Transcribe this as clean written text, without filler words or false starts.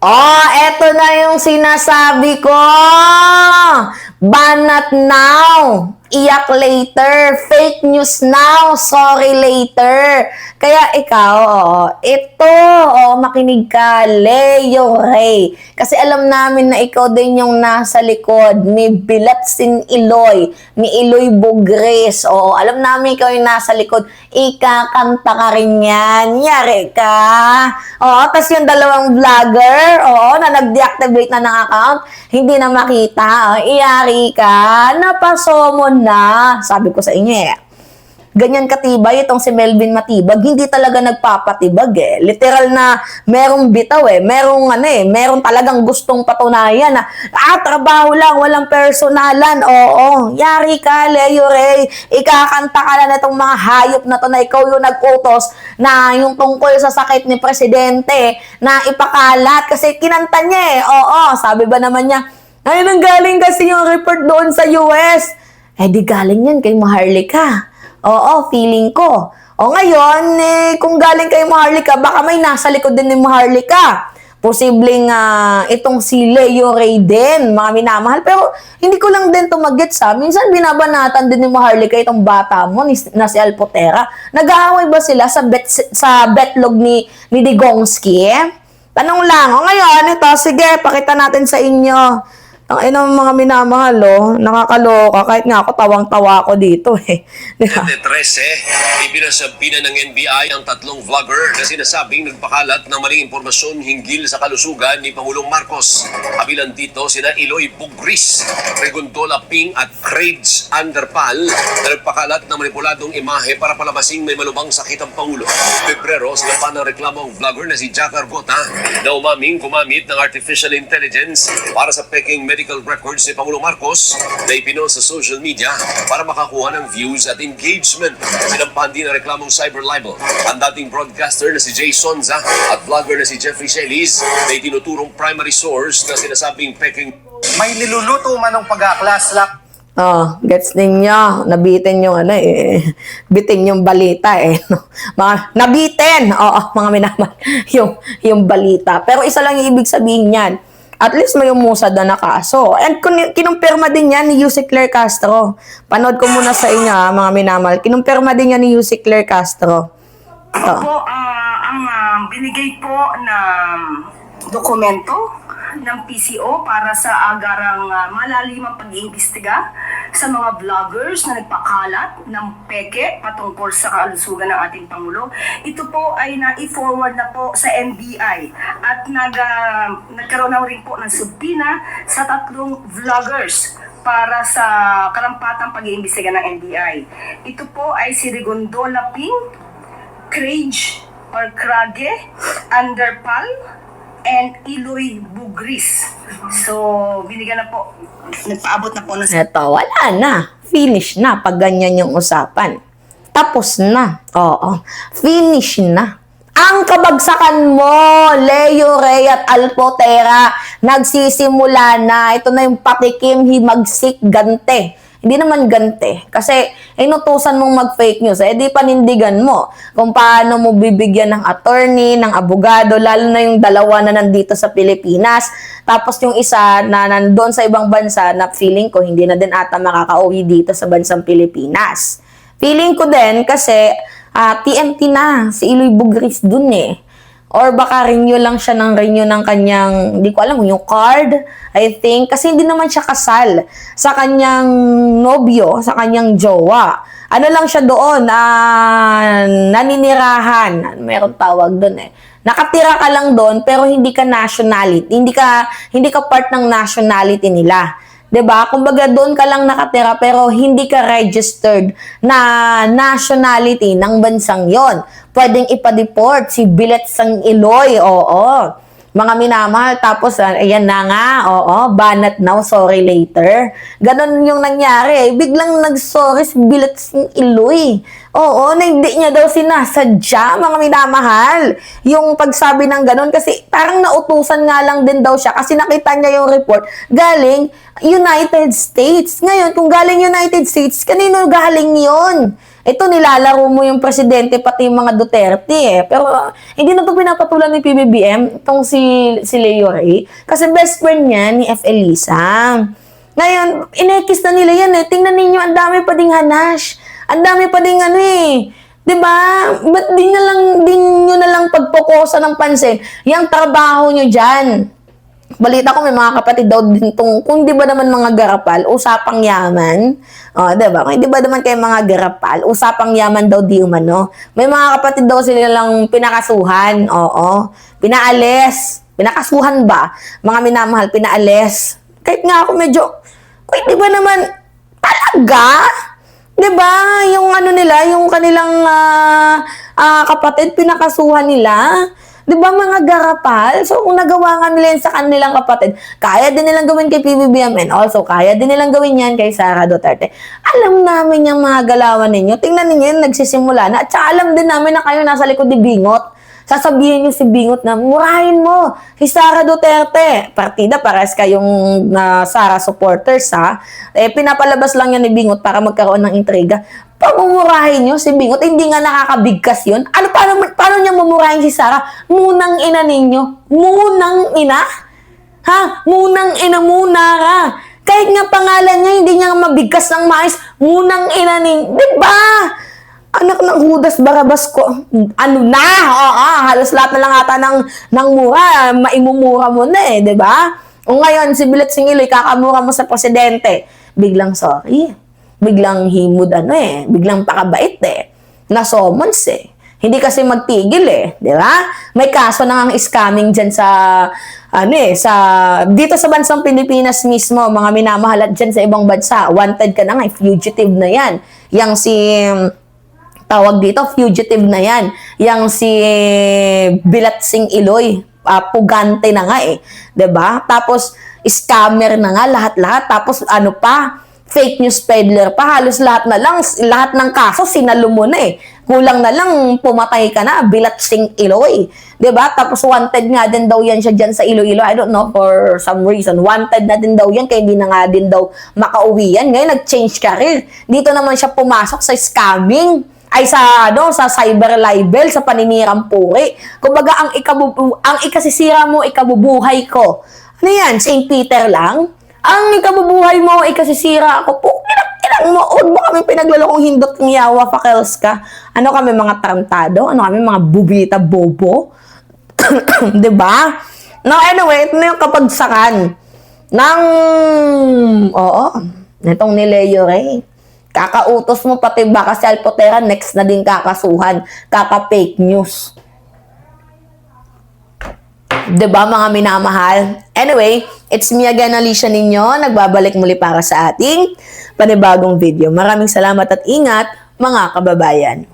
Oh, eto na yung sinasabi ko. Banat now. Iyak later. Fake news now. Sorry later. Kaya ikaw, makinig ka, Leo Ray. Kasi alam namin na ikaw din yung nasa likod ni Bilatsing Iloy, ni Iloy Bugres. Oo, alam namin ikaw yung nasa likod. Ikakanta ka rin yan. Yari ka. Oo, tas yung dalawang vlogger, na nag-deactivate na ng account, hindi na makita. Iyari ka. Napaso mo na. Sabi ko sa inyo ganyan katibay itong si Melvin Matibag, hindi talaga nagpapatibag Literal na merong bitaw meron talagang gustong patunayan na trabaho lang, walang personalan. Oo, yari ka, Leo Ray. Ikakanta ka na itong mga hayop na to na ikaw yung nag-utos na yung tungkol sa sakit ni Presidente na ipakalat kasi kinanta niya sabi ba naman niya, ay nanggaling kasi yung report doon sa US. Di galing yan kay Maharlika. Oo, feeling ko. Ngayon, kung galing kay Maharlika, baka may nasa likod din ni Maharlika. Posibleng itong si Leo Ray din, mga minamahal. Pero hindi ko lang din ito mag-gets Minsan binabanatan din ni Maharlika itong bata mo na si Alpotera. Nag-aaway ba sila sa betlog ni Digongski? Tanong lang. Ngayon, ito, sige, pakita natin sa inyo. Ang inang mga minamahal, nakakaloka. Kahit nga ako, tawang-tawa ako dito Diba? 13, ipinasabi na ng NBI ang tatlong vlogger na sinasabing nagpakalat ng maling impormasyon hinggil sa kalusugan ni Pangulong Marcos. Kabilang dito sina Iloy Bugris, Regondola Ping at Craig Underpal na nagpakalat ng manipuladong imahe para palabasing may malubang sakit ang Pangulo. Pebrero, sila pa ng reklamo ang vlogger na si Jack Argota na umaming gumamit ng artificial intelligence para sa peking medical records ni Pangulong Marcos na ipinost sa social media para makakuha ng views at engagement. Sinampahan din ang reklamong cyber libel ang dating broadcaster na si Jay Sonza at vlogger na si Jeffrey Celis na itinuturong primary source na sinasabing peking may niluluto manong pag-aaklaslak. Gets ninyo. Nabitin yung bitin yung balita nabitin. Mga minamahal yung balita. Pero isa lang yung ibig sabihin niyan. At least may umusad na kaso. And kinumpirma din yan ni Yusek Claire Castro. Panood ko muna sa inyo, mga minamahal. Kinumpirma din yan ni Yusek Claire Castro. Po, ang binigay po na dokumento ng PCO para sa agarang malalimang pag-iimbestiga sa mga vloggers na nagpakalat ng peke patungkol sa kalusugan ng ating Pangulo. Ito po ay na-forward na po sa NBI at nagkaroon na rin po ng subpina sa tatlong vloggers para sa karampatang pag-iimbestiga ng NBI. Ito po ay si Regondola Ping, Craig Underpal, and Iloy Bugris. So, binigyan na po, nagpaabot na po na sa... Eto, wala na. Finish na pag ganyan yung usapan. Tapos na. Finish na. Ang kabagsakan mo, Leo Ray at Alpotera, nagsisimula na. Ito na yung patikim, himagsik, gante. Hindi naman gante. Kasi inutusan mong mag-fake news. Di panindigan mo kung paano mo bibigyan ng attorney, ng abogado, lalo na yung dalawa na nandito sa Pilipinas. Tapos yung isa na nandun sa ibang bansa na feeling ko hindi na din ata makakauwi dito sa bansang Pilipinas. Feeling ko din kasi TNT na si Iloy Bugris dun Or baka renew lang siya ng kanyang, hindi ko alam, yung card, I think. Kasi hindi naman siya kasal sa kanyang nobyo, sa kanyang jowa. Ano lang siya doon, naninirahan. Meron tawag doon Nakatira ka lang doon, pero hindi ka nationality. Hindi ka part ng nationality nila. 'Di ba? Kumbaga doon ka lang nakatira pero hindi ka registered na nationality ng bansang 'yon. Pwedeng ipa-deport si Bilatsing Iloy. Mga minamahal, tapos ayan na nga, banat now, sorry later. Ganon yung nangyari. Biglang nag-sorry si Bilatsing Iloy. Na hindi niya daw sinasadya, mga minamahal. Yung pagsabi ng ganon, kasi parang nautusan nga lang din daw siya kasi nakita niya yung report galing United States. Ngayon, kung galing United States, kanino galing yon? Ito, nilalaro mo yung presidente, pati yung mga Duterte eh. Pero hindi na ito pinapatulan ni PBBM, itong si Leo Ray. Kasi best friend niya ni F. Elisa. Ngayon, inekis na nila yan eh. Tingnan ninyo, ang dami pa ding hanash. Ang dami pa ding ano eh. Diba? Ba't di nyo na lang pagpokosa ng pansin? Yung trabaho nyo dyan. Balita ko may mga kapatid daw din tong, kung di ba naman mga garapal, usapang yaman. O, diba? Kung di ba naman kayo mga garapal, usapang yaman daw di umano. May mga kapatid daw sila lang pinakasuhan. Oo. Pinaalis. Pinakasuhan ba? Mga minamahal, pinaalis. Kahit nga ako medyo, di ba naman, talaga? Diba? Yung ano nila, yung kanilang kapatid, pinakasuhan nila. Diba mga garapal? So, kung nagawa nga nila yan sa kanilang kapatid, kaya din nilang gawin kay PBBM and also, kaya din nilang gawin yan kay Sara Duterte. Alam namin yung mga galawan ninyo. Tingnan ninyo yung nagsisimula na. At saka alam din namin na kayo nasa likod ni Bingot. Sasabihin niyo si Bingot na, murahin mo si Sara Duterte. Partida, pares kayong Sara supporters, ha? Eh, pinapalabas lang yan ni Bingot para magkaroon ng intriga. Pamumurahin niyo si Bingot, hindi nga nakakabigkas yun. Ano, paano niya mumurahin si Sara? Munang ina ninyo. Munang ina? Ha? Munang ina muna ka. Kahit nga pangalan niya, hindi niya mabigkas ng mais. Munang ina ninyo. Diba? Anak ng Judas Barabas ko. Ano na? Oo, halos lahat na lang ata ng mura. Maimumura mo na eh, di ba? O ngayon, si Bilat Singiloy, kakamura mo sa presidente. Biglang sorry. Biglang himod biglang pakabait eh. Nasomons eh. Hindi kasi magtigil eh, di ba? May kaso na ang scamming dyan dito sa bansang Pilipinas mismo, mga minamahal at dyan sa ibang bansa. Wanted ka na nga, fugitive na yan. Tawag dito, fugitive na yan. Yang si Bilat Sing Iloy, pugante na nga eh. 'Di ba? Tapos, scammer na nga, lahat-lahat. Tapos, fake news peddler pa. Halos lahat ng kaso, sinalo mo na eh. Kulang na lang, pumatay ka na, Bilat Sing Iloy. 'Di ba? Tapos, wanted nga din daw yan siya dyan sa Iloilo. I don't know, for some reason. Wanted na din daw yan, kaya hindi na nga din daw makauwi yan. Ngayon, nag-change career. Dito naman siya pumasok sa scamming. Ay sa cyber libel, sa paninirang puri. Kumbaga ang ikasisira mo, ikabubuhay ko. Ano yan? St. Peter lang? Ang ikabubuhay mo, ikasisira ako po. Ilang mo, huwag mo kami pinaglalokong hindot ng yawa, fakels ka. Ano kami mga tarantado? Ano kami mga bubita bobo? Diba? No, anyway, ito na yung kapagsakan ng nitong ni Leo Ray. Kakautos mo pati baka si Alpotera, next na din kakasuhan. Kaka-fake news. Diba mga minamahal? Anyway, it's me again, Alicia ninyo. Nagbabalik muli para sa ating panibagong video. Maraming salamat at ingat, mga kababayan.